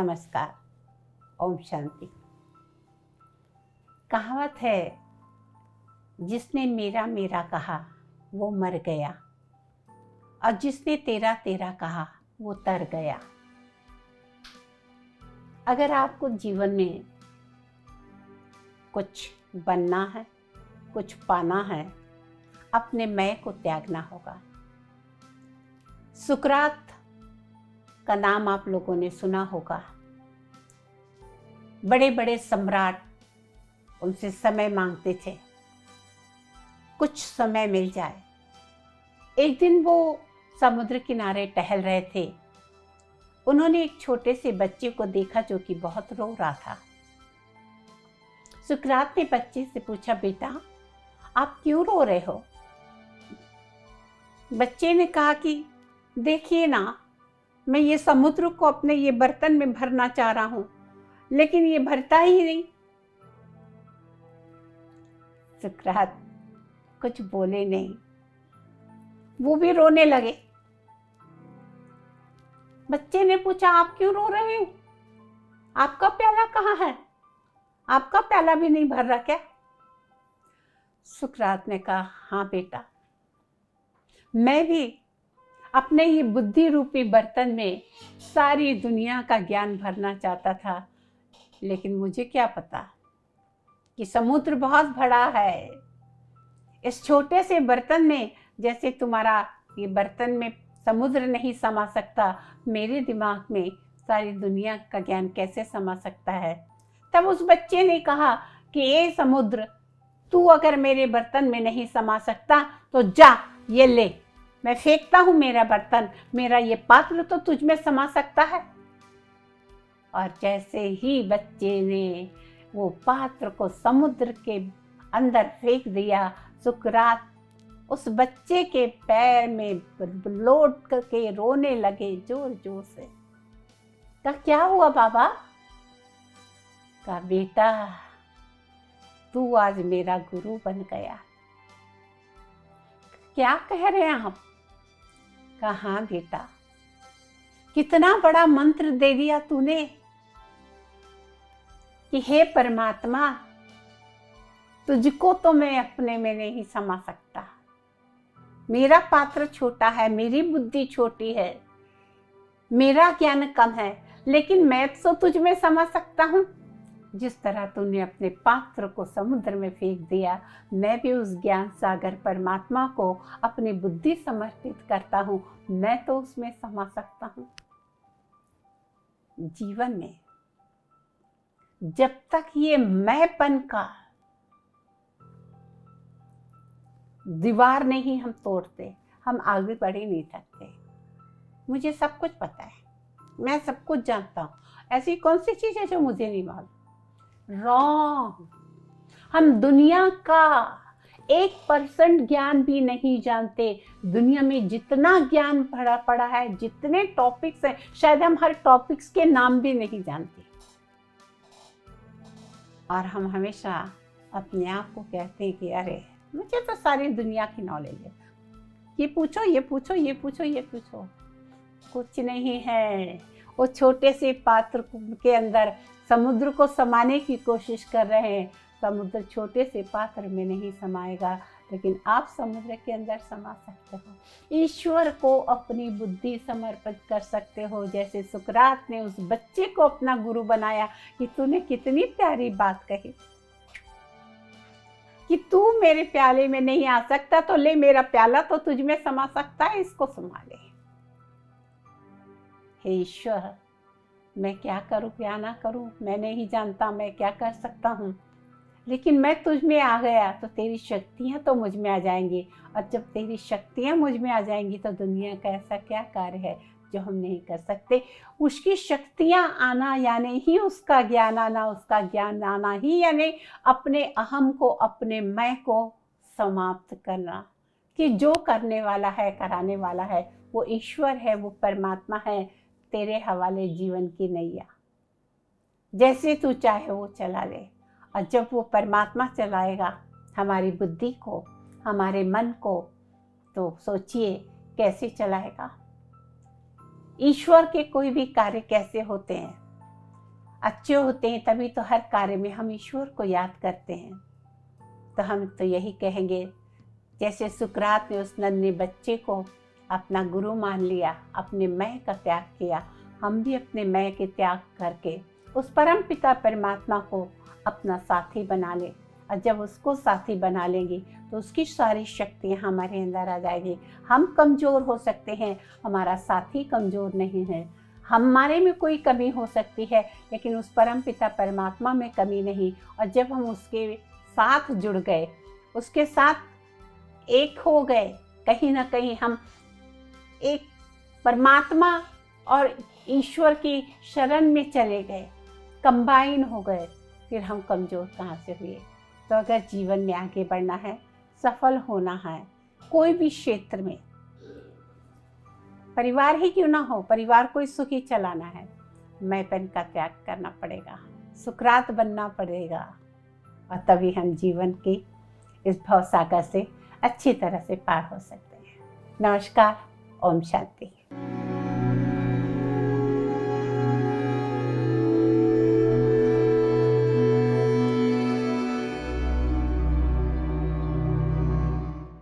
नमस्कार। ओम शांति। कहावत है, जिसने मेरा मेरा कहा वो मर गया और जिसने तेरा तेरा कहा वो तर गया। अगर आपको जीवन में कुछ बनना है, कुछ पाना है, अपने मैं को त्यागना होगा। सुकरात का नाम आप लोगों ने सुना होगा। बड़े बड़े सम्राट उनसे समय मांगते थे, कुछ समय मिल जाए। एक दिन वो समुद्र किनारे टहल रहे थे। उन्होंने एक छोटे से बच्चे को देखा जो कि बहुत रो रहा था। सुकरात ने बच्चे से पूछा, बेटा आप क्यों रो रहे हो? बच्चे ने कहा कि देखिए ना, मैं ये समुद्र को अपने ये बर्तन में भरना चाह रहा हूं, लेकिन ये भरता ही नहीं। सुकरात कुछ बोले नहीं, वो भी रोने लगे। बच्चे ने पूछा, आप क्यों रो रहे हैं? आपका प्याला कहाँ है? आपका प्याला भी नहीं भर रहा क्या? सुकरात ने कहा, हाँ बेटा, मैं भी अपने ही बुद्धि रूपी बर्तन में सारी दुनिया का ज्ञान भरना चाहता था, लेकिन मुझे क्या पता कि समुद्र बहुत बड़ा है। इस छोटे से बर्तन में, जैसे तुम्हारा ये बर्तन में समुद्र नहीं समा सकता, मेरे दिमाग में सारी दुनिया का ज्ञान कैसे समा सकता है? तब उस बच्चे ने कहा कि ये समुद्र, तू अगर मेरे बर्तन में नहीं समा सकता तो जा, ये ले, मैं फेंकता हूं मेरा बर्तन, मेरा ये पात्र तो तुझ में समा सकता है। और जैसे ही बच्चे ने वो पात्र को समुद्र के अंदर फेंक दिया, सुकरात उस बच्चे के पैर में लौट करके रोने लगे जोर जोर से। कहा, क्या हुआ बाबा? कहा, बेटा तू आज मेरा गुरु बन गया। क्या कह रहे हैं आप? कहा, हाँ बेटा, कितना बड़ा मंत्र दे दिया तूने कि हे परमात्मा, तुझको तो मैं अपने में नहीं समा सकता। मेरा पात्र छोटा है, मेरी बुद्धि छोटी है, मेरा ज्ञान कम है, लेकिन मैं तो तुझ में समा सकता हूँ। जिस तरह तूने अपने पात्र को समुद्र में फेंक दिया, मैं भी उस ज्ञान सागर परमात्मा को अपनी बुद्धि समर्पित करता हूँ, मैं तो उसमें समा सकता हूँ। जीवन में जब तक ये मैंपन का दीवार नहीं हम तोड़ते, हम आगे बढ़ ही नहीं सकते। मुझे सब कुछ पता है, मैं सब कुछ जानता हूँ, ऐसी कौन सी चीज है जो मुझे नहीं मालूम? रॉन्ग। हम दुनिया का 1% ज्ञान भी नहीं जानते। दुनिया में जितना ज्ञान भरा पड़ा है, जितने टॉपिक्स हैं, शायद हम हर टॉपिक्स के नाम भी नहीं जानते। और हम हमेशा अपने आप को कहते हैं कि अरे मुझे तो सारी दुनिया की नॉलेज है, ये पूछो, ये पूछो, ये पूछो, ये पूछो। कुछ नहीं है। वो छोटे से पात्र के अंदर समुद्र को समाने की कोशिश कर रहे हैं। समुद्र छोटे से पात्र में नहीं समाएगा, लेकिन आप समुद्र के अंदर समा सकते हो। ईश्वर को अपनी बुद्धि समर्पित कर सकते हो। जैसे सुकरात ने उस बच्चे को अपना गुरु बनाया कि तूने कितनी प्यारी बात कही कि तू मेरे प्याले में नहीं आ सकता, तो ले, मेरा प्याला तो तुझ में समा सकता है, इसको संभाले। हे ईश्वर, मैं क्या करूं क्या ना करूं, मैं नहीं जानता मैं क्या कर सकता हूं, लेकिन मैं तुझ में आ गया तो तेरी शक्तियां तो मुझ में आ जाएंगी, और जब तेरी शक्तियां मुझ में आ जाएंगी तो दुनिया का ऐसा क्या कार्य है जो हम नहीं कर सकते। उसकी शक्तियां आना यानी ही उसका ज्ञान आना, उसका ज्ञान आना ही यानी अपने अहम को, अपने मैं को समाप्त करना, कि जो करने वाला है, कराने वाला है, वो ईश्वर है, वो परमात्मा है। तेरे हवाले जीवन की नैया, जैसे तू चाहे वो चला ले। और जब वो परमात्मा चलाएगा हमारी बुद्धि को, हमारे मन को, तो सोचिए कैसे चलाएगा। ईश्वर के कोई भी कार्य कैसे होते हैं? अच्छे होते हैं तभी तो हर कार्य में हम ईश्वर को याद करते हैं। तो हम तो यही कहेंगे, जैसे सुकरात ने उस नन्हे बच्चे को अपना गुरु मान लिया, अपने मैं का त्याग किया, हम भी अपने मैं के त्याग करके उस परम पिता परमात्मा को अपना साथी बना ले। और जब उसको साथी बना लेंगे तो उसकी सारी शक्तियाँ हमारे अंदर आ जाएगी। हम कमज़ोर हो सकते हैं, हमारा साथी कमज़ोर नहीं है। हमारे में कोई कमी हो सकती है लेकिन उस परम पिता परमात्मा में कमी नहीं। और जब हम उसके साथ जुड़ गए, उसके साथ एक हो गए, कहीं ना कहीं हम एक परमात्मा और ईश्वर की शरण में चले गए, कंबाइन हो गए, फिर हम कमज़ोर कहाँ से हुए। तो अगर जीवन में आगे बढ़ना है, सफल होना है, कोई भी क्षेत्र में, परिवार ही क्यों ना हो, परिवार को ही सुखी चलाना है, मैंपन का त्याग करना पड़ेगा, सुकरात बनना पड़ेगा। और तभी हम जीवन की इस भवसागर से अच्छी तरह से पार हो सकते हैं। नमस्कार, ओम शांति।